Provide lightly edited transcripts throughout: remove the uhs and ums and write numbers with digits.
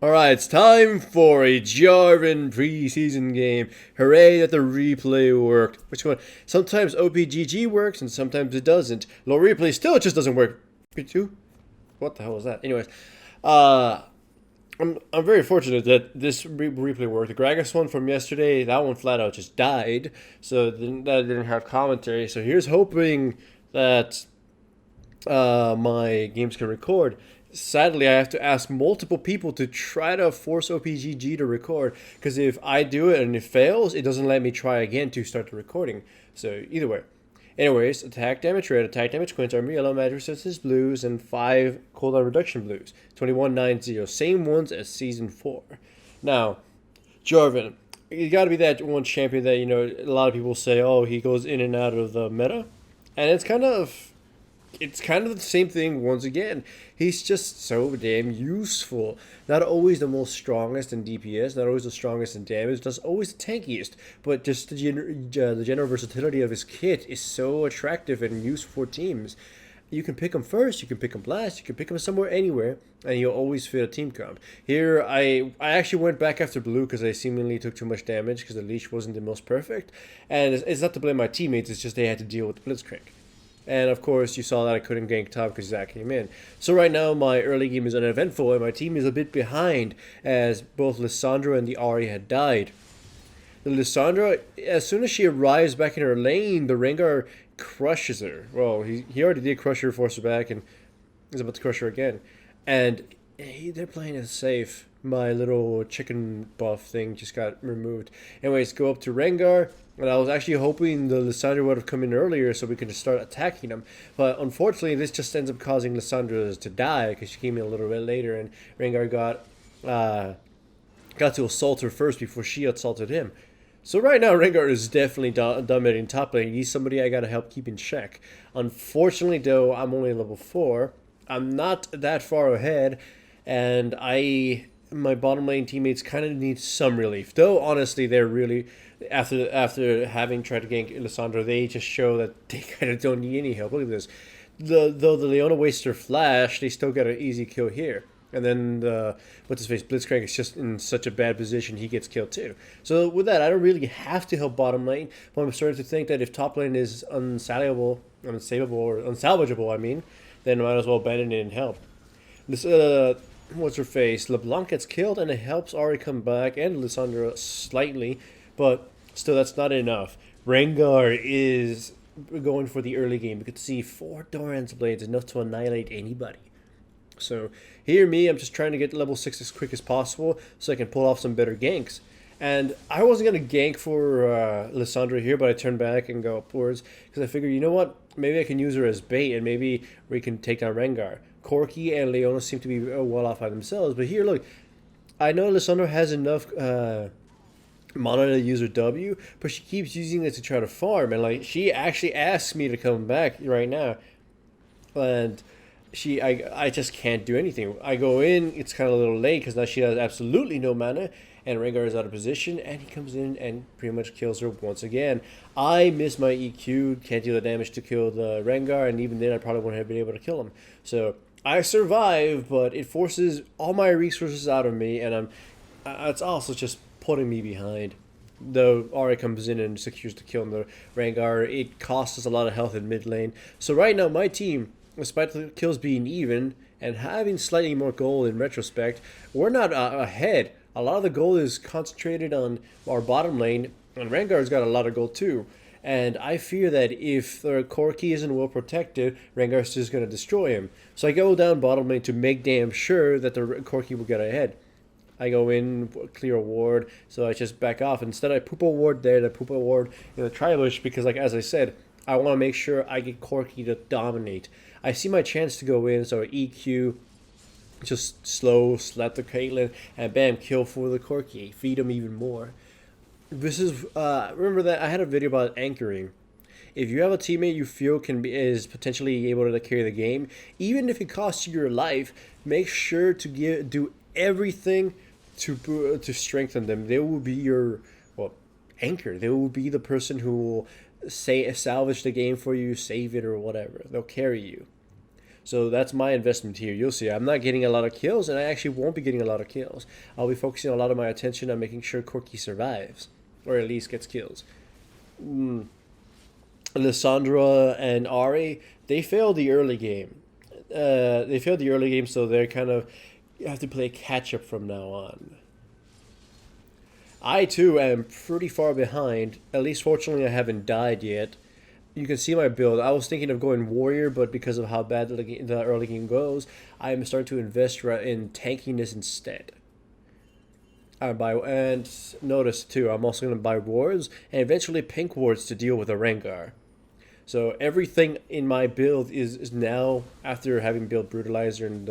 Alright, it's time for a Jarvan preseason game. Hooray that the replay worked. Which one? Sometimes OPGG works and sometimes it doesn't. Low replay still just doesn't work. Two? What the hell was that? Anyways, uh, I'm very fortunate that this replay worked. The Gragas one from yesterday, that one flat out just died. So that didn't have commentary. So here's hoping that my games can record. Sadly, I have to ask multiple people to try to force OPGG to record because if I do it and it fails, it doesn't let me try again to start the recording. So either way. Anyways, attack damage red, attack damage quints, armor yellow, magic resistance blues, and 5 cooldown reduction blues. 2190, same ones as season 4. Now, Jarvan, you got to be that one champion that, a lot of people say, oh, he goes in and out of the meta. And it's kind of the same thing once again. He's just so damn useful. Not always the most strongest in DPS, not always the strongest in damage, not always the tankiest, but just the general versatility of his kit is so attractive and useful for teams. You can pick him first, you can pick him last, you can pick him somewhere, anywhere, and you'll always fit a team comp. Here, I actually went back after blue because I seemingly took too much damage because the leash wasn't the most perfect. And it's not to blame my teammates, it's just they had to deal with the Blitzcrank. And of course, you saw that I couldn't gank top because Zach came in. So right now, my early game is uneventful, and my team is a bit behind, as both Lissandra and the Ahri had died. The Lissandra, as soon as she arrives back in her lane, the Rengar crushes her. Well, he already did crush her, force her back, and is about to crush her again. And they're playing it safe. My little chicken buff thing just got removed. Anyways, go up to Rengar. And I was actually hoping the Lissandra would have come in earlier so we could just start attacking them. But unfortunately, this just ends up causing Lissandra to die because she came in a little bit later, and Rengar got to assault her first before she assaulted him. So right now, Rengar is definitely dominating top lane. He's somebody I gotta help keep in check. Unfortunately, though, I'm only level 4. I'm not that far ahead, and my bottom lane teammates kind of need some relief. Though honestly, they're really after having tried to gank Lissandra, they just show that they kind of don't need any help. Look at this. Though the Leona wastes her flash, they still get an easy kill here. And then what's his face, Blitzcrank is just in such a bad position, he gets killed too. So with that, I don't really have to help bottom lane, but I'm starting to think that if top lane is unsavable, then I might as well abandon it and help. This what's her face? LeBlanc gets killed, and it helps Ahri come back and Lissandra slightly, but still that's not enough. Rengar is going for the early game. You could see 4 Doran's blades enough to annihilate anybody. So here me, I'm just trying to get level 6 as quick as possible so I can pull off some better ganks. And I wasn't going to gank for Lissandra here, but I turned back and go upwards because I figured, you know what, maybe I can use her as bait and maybe we can take down Rengar. Corki and Leona seem to be well off by themselves, but here, look, I know Lissandra has enough mana to use her W, but she keeps using it to try to farm, and like she actually asks me to come back right now, and I just can't do anything. I go in, it's kind of a little late because now she has absolutely no mana, and Rengar is out of position, and he comes in and pretty much kills her once again. I miss my EQ, can't do the damage to kill the Rengar, and even then I probably wouldn't have been able to kill him. So I survive, but it forces all my resources out of me, and it's also just putting me behind. Though Ahri comes in and secures the kill on the Rengar, it costs us a lot of health in mid lane. So right now, my team, despite the kills being even and having slightly more gold in retrospect, we're not ahead. A lot of the gold is concentrated on our bottom lane, and Rengar's got a lot of gold too. And I fear that if the Corki isn't well protected, Rengar's just going to destroy him. So I go down bottom lane to make damn sure that the Corki will get ahead. I go in, clear a ward, so I just back off. Instead, I poop a ward there, I poop a ward in the tri-bush because, like as I said, I want to make sure I get Corki to dominate. I see my chance to go in, so I EQ, just slow, slap the Caitlyn, and bam, kill for the Corki. Feed him even more. This is, remember that I had a video about anchoring. If you have a teammate you feel is potentially able to carry the game, even if it costs you your life, make sure to do everything to strengthen them. They will be your anchor. They will be the person who will salvage the game for you, save it or whatever. They'll carry you. So that's my investment here. You'll see I'm not getting a lot of kills, and I actually won't be getting a lot of kills. I'll be focusing a lot of my attention on making sure Corky survives, or at least gets kills. Lissandra and Ari, they failed the early game. So they're kind of, you have to play catch up from now on. I too am pretty far behind. At least fortunately I haven't died yet. You can see my build. I was thinking of going warrior, but because of how bad the early game goes, I am starting to invest in tankiness instead. And notice too, I'm also going to buy wards and eventually pink wards to deal with a Rengar. So everything in my build is now, after having built Brutalizer and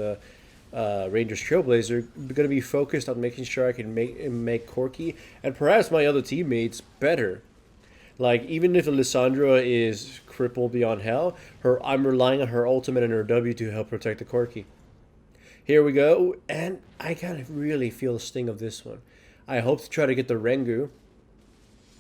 Ranger's Trailblazer, going to be focused on making sure I can make Corky and perhaps my other teammates better. Like, even if Lissandra is crippled beyond hell, I'm relying on her ultimate and her W to help protect the Corky. Here we go, and I kind of really feel the sting of this one. I hope to try to get the Rengu.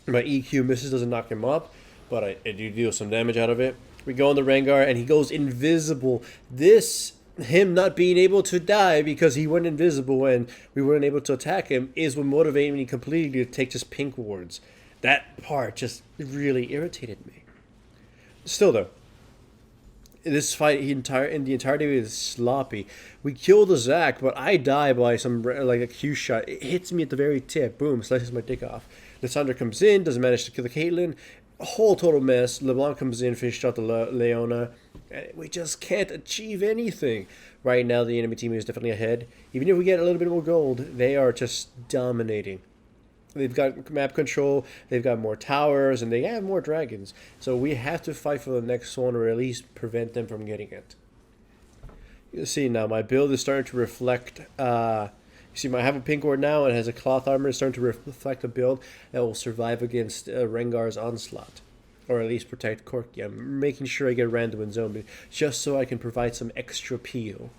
My EQ misses, doesn't knock him up, but I do deal some damage out of it. We go on the Rengar, and he goes invisible. Him not being able to die because he went invisible and we weren't able to attack him, is what motivated me completely to take just pink wards. That part just really irritated me. Still though, this fight in the entirety is sloppy. We kill the Zac, but I die by like a Q shot. It hits me at the very tip. Boom, slices my dick off. Lissandra comes in, doesn't manage to kill the Caitlyn. A whole total mess. LeBlanc comes in, finished out the Leona. We just can't achieve anything. Right now, the enemy team is definitely ahead. Even if we get a little bit more gold, they are just dominating. They've got map control, they've got more towers, and they have more dragons. So we have to fight for the next one, or at least prevent them from getting it. You see now, my build is starting to reflect... You see, I have a pink ward now, and it has a cloth armor. It's starting to reflect a build that will survive against Rengar's onslaught. Or at least protect Corky. I'm making sure I get random and zombie, just so I can provide some extra peel.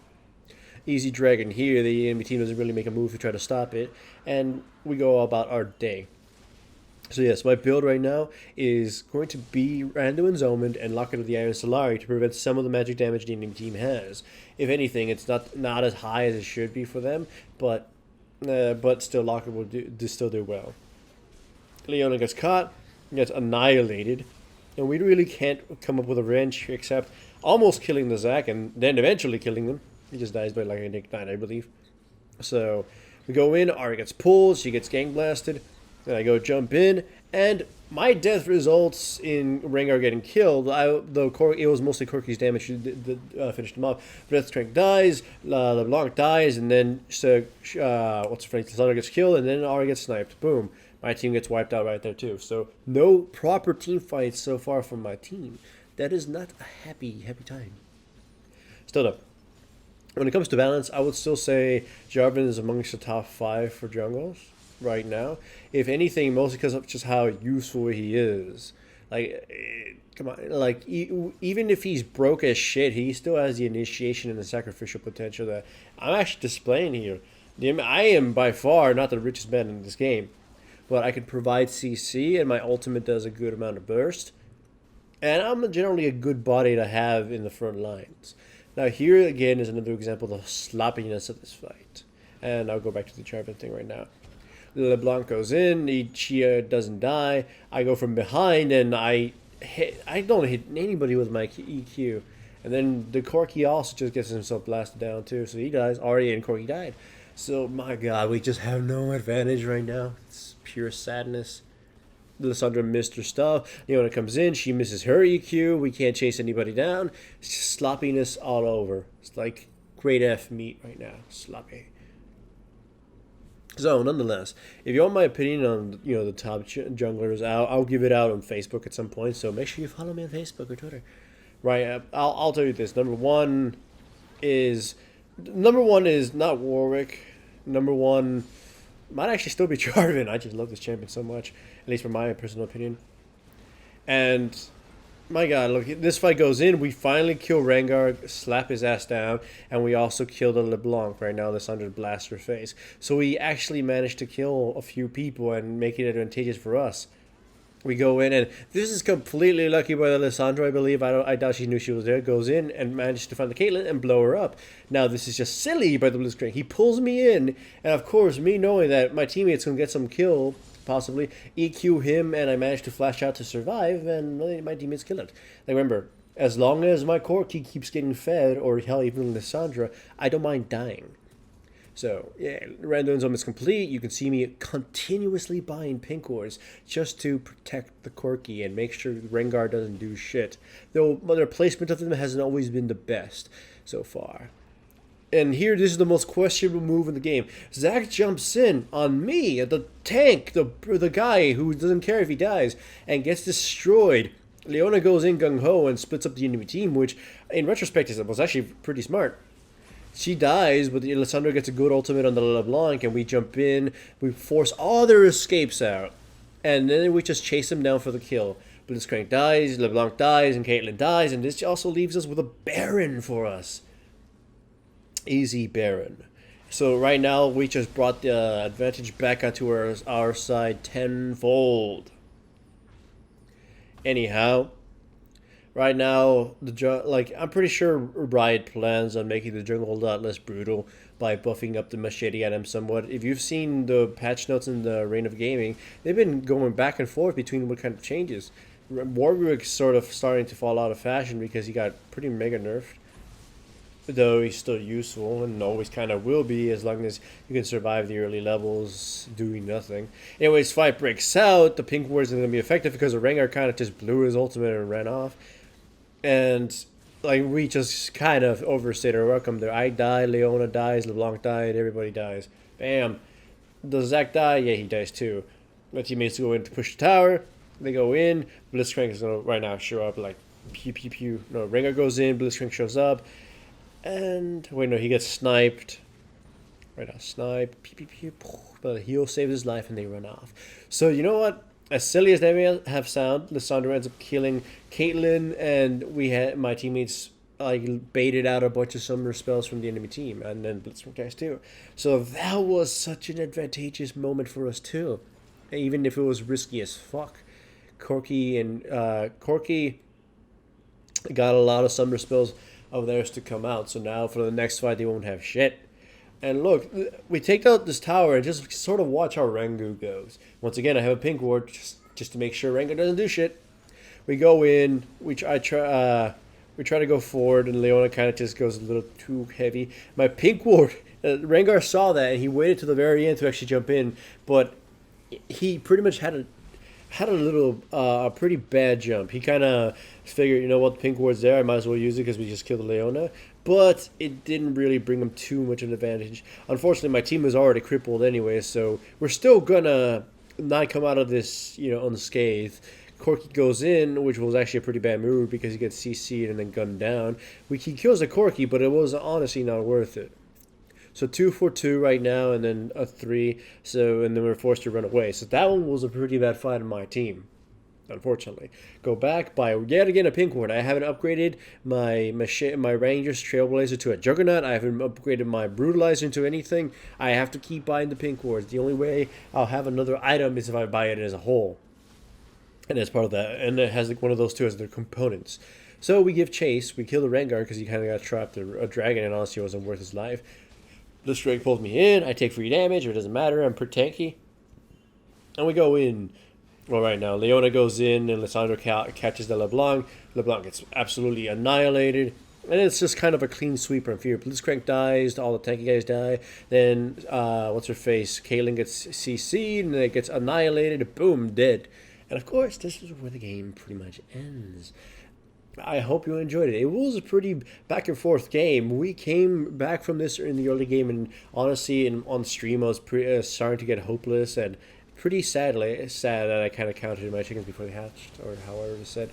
Easy dragon here. The enemy team doesn't really make a move to try to stop it, and we go about our day. So yes, my build right now is going to be Random and Zoman and Locket of the Iron Solari to prevent some of the magic damage the enemy team has. If anything, it's not as high as it should be for them, but still Locket will still do well. Leona gets caught, gets annihilated, and we really can't come up with a wrench except almost killing the Zac and then eventually killing them. He just dies by like an ignite, I believe. So we go in, Ari gets pulled, she gets gang blasted. Then I go jump in, and my death results in Rengar getting killed. It was mostly Corky's damage that finished him off. Breathstrike dies, LeBlanc dies, and then Lissandra gets killed, and then Ari gets sniped. Boom. My team gets wiped out right there too. So no proper team fights so far from my team. That is not a happy time. Still though, when it comes to balance, I would still say Jarvan is amongst the top 5 for jungles right now. If anything, mostly because of just how useful he is. Like, come on, like even if he's broke as shit, he still has the initiation and the sacrificial potential that I'm actually displaying here. I am by far not the richest man in this game, but I can provide CC, and my ultimate does a good amount of burst, and I'm generally a good body to have in the front lines. Now here again is another example of the sloppiness of this fight, and I'll go back to the Jarvan thing right now. LeBlanc goes in, he doesn't die. I go from behind and I don't hit anybody with my EQ. And then the Corky also just gets himself blasted down too, so he dies. Ari and Corky died. So my god, we just have no advantage right now. It's pure sadness. Lissandra missed her stuff. Leona comes in, she misses her EQ. We can't chase anybody down. It's just sloppiness all over. It's like grade F meat right now. Sloppy. So, nonetheless, if you want my opinion on the top junglers, I'll give it out on Facebook at some point. So make sure you follow me on Facebook or Twitter. Right? I'll tell you this. Number one is not Warwick. Number one might actually still be Jarvan. I just love this champion so much, at least from my personal opinion. And my god, look, this fight goes in. We finally kill Rengar, slap his ass down, and we also kill the LeBlanc right now. Lissandra blasts her face. So we actually managed to kill a few people and make it advantageous for us. We go in, and this is completely lucky by Alessandro, I believe. I doubt she knew she was there. Goes in and manages to find the Caitlyn and blow her up. Now, this is just silly by the Blitzcrank. He pulls me in, and of course, me knowing that my teammate's going to get some kill, possibly, EQ him, and I manage to flash out to survive, and my teammates kill it. Like, remember, as long as my Corki keeps getting fed, or hell, even Alessandra, I don't mind dying. So, yeah, random zone is complete. You can see me continuously buying pink ores just to protect the Corki and make sure Rengar doesn't do shit. Though the placement of them hasn't always been the best so far. And here, this is the most questionable move in the game. Zac jumps in on me, the tank, the guy who doesn't care if he dies, and gets destroyed. Leona goes in gung-ho and splits up the enemy team, which, in retrospect, was actually pretty smart. She dies, but Alessandro gets a good ultimate on the LeBlanc, and we jump in. We force all their escapes out, and then we just chase them down for the kill. Blitzcrank dies, LeBlanc dies, and Caitlyn dies, and this also leaves us with a Baron for us. Easy Baron. So right now, we just brought the advantage back onto our side tenfold. Anyhow, right now, I'm pretty sure Riot plans on making the jungle a lot less brutal by buffing up the machete at him somewhat. If you've seen the patch notes in the Reign of Gaming, they've been going back and forth between what kind of changes. Warwick's sort of starting to fall out of fashion because he got pretty mega nerfed. Though he's still useful and always kind of will be as long as you can survive the early levels doing nothing. Anyways, fight breaks out. The pink ward isn't going to be effective because the Rengar kind of just blew his ultimate and ran off. And like we just kind of overstayed our welcome there. I die, Leona dies, LeBlanc died, everybody dies. Bam. Does Zac die? Yeah, he dies too. My teammates go in to push the tower. They go in. Blitzcrank is going to right now show up like pew pew pew. No, Rengar goes in, Blitzcrank shows up. And wait, no, he gets sniped. Right now, snipe, pew pew pew. But he'll save his life and they run off. So you know what? As silly as they may have sound, Lissandra ends up killing Caitlyn, and we had my teammates baited out a bunch of summoner spells from the enemy team, and then Blitzcrank dies too. So that was such an advantageous moment for us too, even if it was risky as fuck. Corki got a lot of summoner spells of theirs to come out, so now for the next fight they won't have shit. And look, we take out this tower and just sort of watch how Rangu goes. Once again, I have a pink ward just to make sure Rangu doesn't do shit. We go in, we try to go forward, and Leona kind of just goes a little too heavy. My pink ward, Rengar saw that, and he waited to the very end to actually jump in, but he pretty much had a pretty bad jump. He kind of figured, you know what, the pink ward's there, I might as well use it because we just killed Leona. But it didn't really bring him too much of an advantage. Unfortunately, my team was already crippled anyway, so we're still gonna not come out of this, unscathed. Corki goes in, which was actually a pretty bad move because he gets CC'd and then gunned down. He kills the Corki, but it was honestly not worth it. So 2 for 2 right now, and then a 3. And then we're forced to run away. So that one was a pretty bad fight on my team, unfortunately. Go back, buy yet again a pink ward. I haven't upgraded my Ranger's Trailblazer to a Juggernaut. I haven't upgraded my Brutalizer into anything. I have to keep buying the pink wards. The only way I'll have another item is if I buy it as a whole. And as part of that, and it has one of those two as their components. So we give chase. We kill the Rengar because he kind of got trapped. A dragon, and honestly wasn't worth his life. The Drake pulls me in. I take free damage. It doesn't matter. I'm pretty tanky. And we go in. Well, right now, Leona goes in, and Lissandra catches the LeBlanc. LeBlanc gets absolutely annihilated. And it's just kind of a clean sweep from here. Blitzcrank dies. All the tanky guys die. Then, what's-her-face? Caitlyn gets CC'd, and it gets annihilated. Boom, dead. And, of course, this is where the game pretty much ends. I hope you enjoyed it. It was a pretty back and forth game. We came back from this in the early game, and honestly, on stream, I was starting to get hopeless and pretty sad that I kind of counted my chickens before they hatched, or however it was said.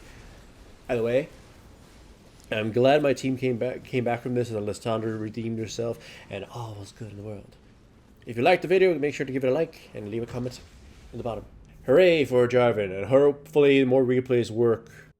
Either way, I'm glad my team came back from this, and Alessandra redeemed herself, and all was good in the world. If you liked the video, make sure to give it a like and leave a comment in the bottom. Hooray for Jarvan, and hopefully more replays work